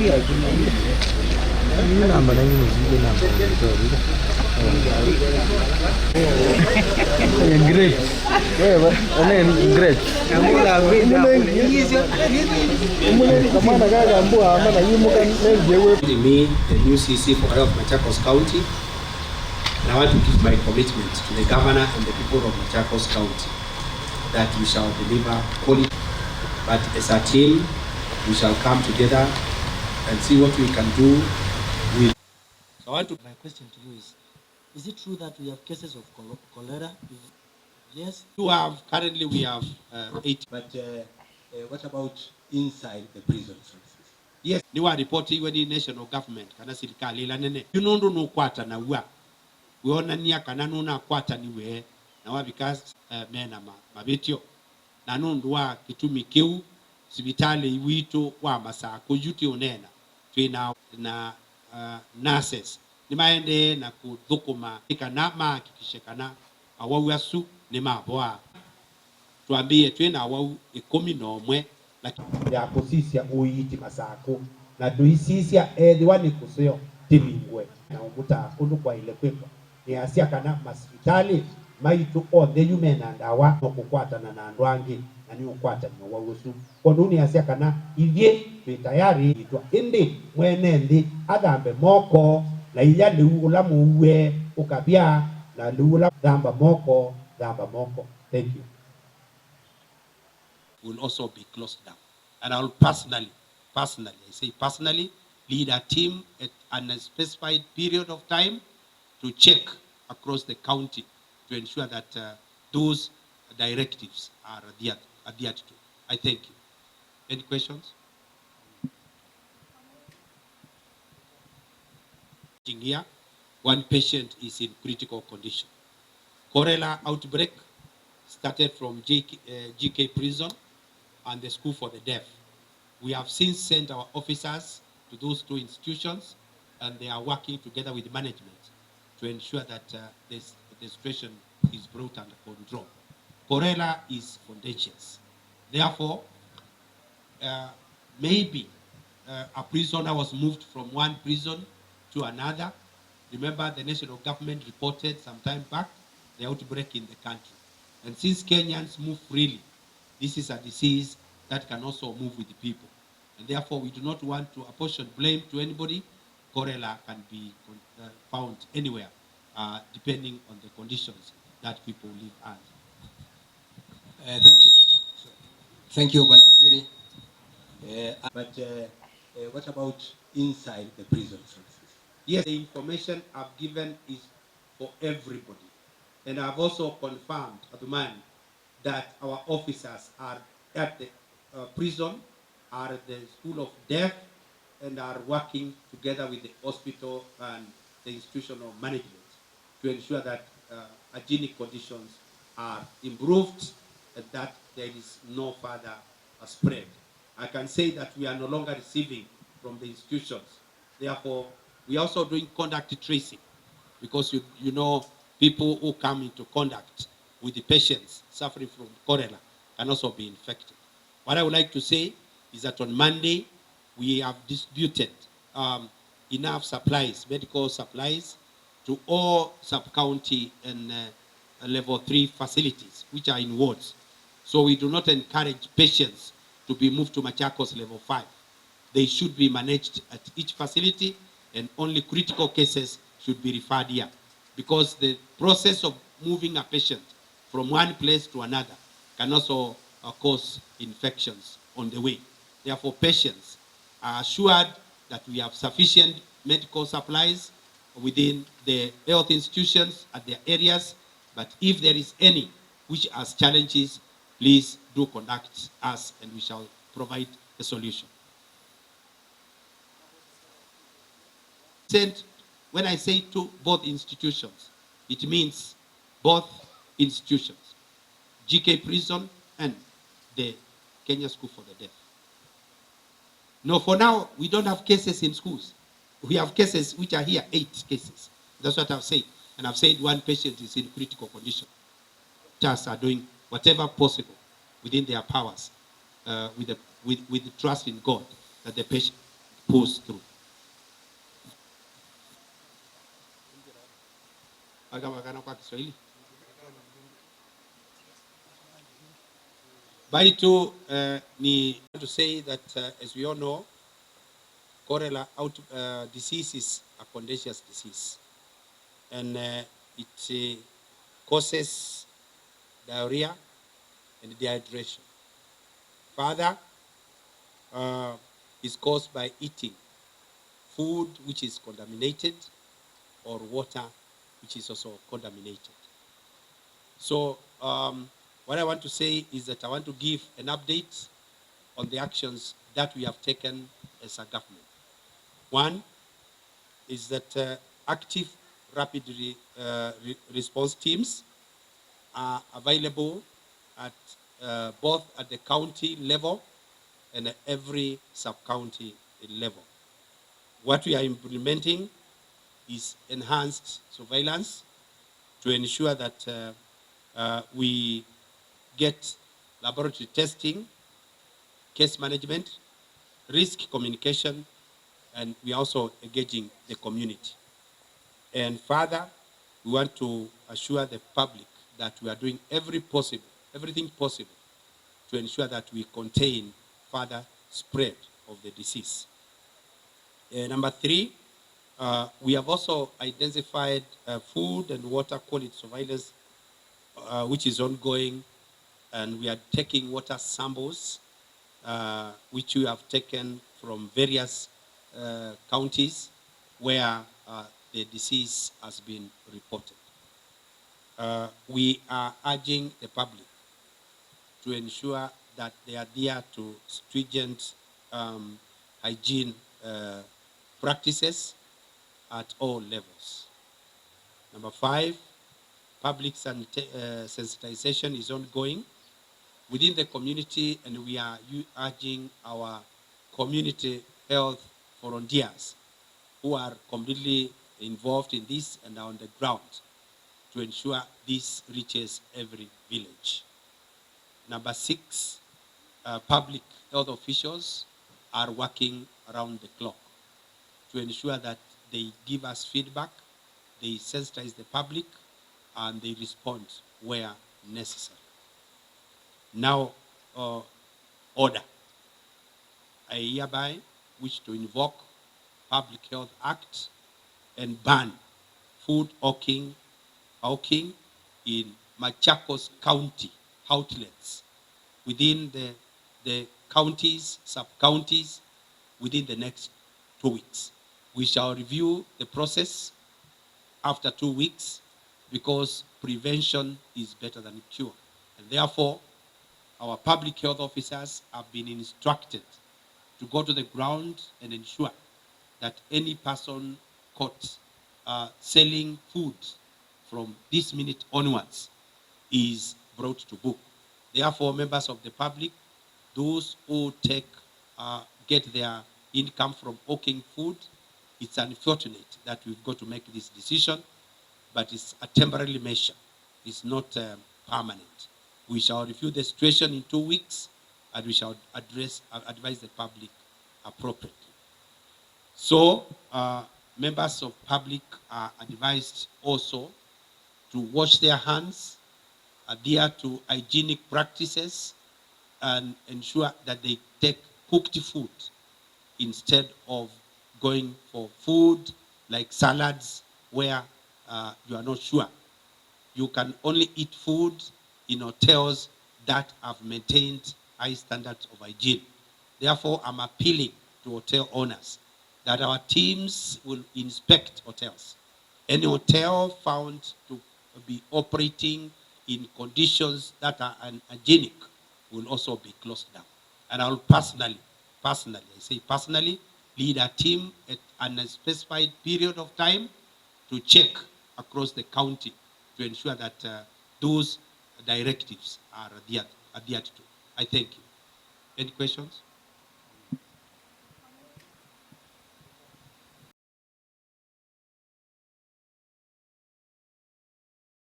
Me, the new CC for all of Machakos County, and I want to give my commitment to the governor and the people of Machakos County that we shall deliver quality, but as a team, we shall come together and see what we can do with. My question to you is it true that we have cases of cholera? Yes. Currently we have 8. But what about inside the prison, for instance? Yes, ni wa report iwe ni national government kana serikali la nene. Yunondo no kwata na wa. We ona nia kana no na kwata ni we na wa because mena mabetio. Na nundu wa kitumi kiu sibitali wito wa masako yuti onena. Twina na nurses. Ni maende na kuthukuma kana makikishekana awawasu ni maboa. Tuambie twina awau 11 ya kusisia uiti masako na duisisia ediwani kusio timingwe na umuta kundu kwa ile kwekwa ni asia kana hospitali maitu othe yumena ndawa okukwata na andwangi na ni ukwata ni wawusu kondu ni asia kana ithie tayari itwa indi mwene ndi athambe moko na iya liu ula muwe ukabia na liu ula thamba moko. Thank you. Will also be closed down. And I will personally lead a team at a specified period of time to check across the county to ensure that those directives are adhered to. I thank you. Any questions? Here, one patient is in critical condition. Cholera outbreak started from GK prison and the school for the deaf. We have since sent our officers to those 2 institutions, and they are working together with management to ensure that the situation is brought under control. Cholera is contagious. Therefore, maybe a prisoner was moved from one prison to another. Remember, the national government reported some time back the outbreak in the country. And since Kenyans move freely, this is a disease that can also move with the people. And therefore, we do not want to apportion blame to anybody. Cholera can be found anywhere, depending on the conditions that people live under. Thank you. Thank you, Bwana Waziri. But what about inside the prison, for instance? Yes, the information I've given is for everybody. And I've also confirmed, Aduman, that our officers are at the prison, are at the school of deaf, and are working together with the hospital and the institutional management to ensure that hygienic conditions are improved and that there is no further spread. I can say that we are no longer receiving from the institutions. Therefore, we are also doing contact tracing because you know people who come into contact with the patients suffering from cholera can also be infected. What I would like to say is that on Monday, we have distributed enough supplies, medical supplies, to all sub-county and level 3 facilities, which are in wards. So we do not encourage patients to be moved to Machakos level 5. They should be managed at each facility, and only critical cases should be referred here, because the process of moving a patient from one place to another can also cause infections on the way. Therefore, patients are assured that we have sufficient medical supplies within the health institutions at their areas, but if there is any which has challenges, please do contact us and we shall provide a solution. When I say to both institutions, it means both institutions, GK Prison and the Kenya School for the Deaf. No, for now, we don't have cases in schools. We have cases which are here, 8 cases. That's what I've said. And I've said one patient is in critical condition. Just are doing whatever possible within their powers with the trust in God that the pulls through. Baitu ni to say that as we all know, cholera disease is a contagious disease, and it causes diarrhea and dehydration. Further, is caused by eating food which is contaminated or water which is also contaminated. So what I want to say is that I want to give an update on the actions that we have taken as a government. One is that active rapid response teams are available at both at the county level and at every sub-county level. What we are implementing is enhanced surveillance to ensure that we get laboratory testing, case management, risk communication, and we are also engaging the community. And further, we want to assure the public that we are doing everything possible to ensure that we contain further spread of the disease. Number three, we have also identified food and water quality surveillance, which is ongoing, and we are taking water samples, which we have taken from various counties where the disease has been reported. We are urging the public to ensure that they adhere to stringent hygiene practices at all levels. Number five, public sensitization is ongoing within the community, and we are urging our community health volunteers who are completely involved in this and are on the ground to ensure this reaches every village. Number six, public health officials are working around the clock to ensure that they give us feedback, they sensitize the public, and they respond where necessary. Now, order. I hereby wish to invoke Public Health Act and ban food hawking in Machakos County outlets within the counties, sub-counties, within the next 2 weeks. We shall review the process after 2 weeks because prevention is better than cure. And therefore, our public health officers have been instructed to go to the ground and ensure that any person caught selling food from this minute onwards is brought to book. Therefore, members of the public, those who get their income from hawking food, it's unfortunate that we've got to make this decision, but it's a temporary measure. It's not permanent. We shall review the situation in 2 weeks, and we shall advise the public appropriately. So, members of public are advised also to wash their hands, adhere to hygienic practices, and ensure that they take cooked food instead of going for food like salads where you are not sure. You can only eat food in hotels that have maintained high standards of hygiene. Therefore, I'm appealing to hotel owners that our teams will inspect hotels. Any hotel found to be operating in conditions that are unhygienic will also be closed down. And I'll personally, lead a team at an unspecified period of time to check across the county to ensure that those directives are adhered to. I thank you. Any questions?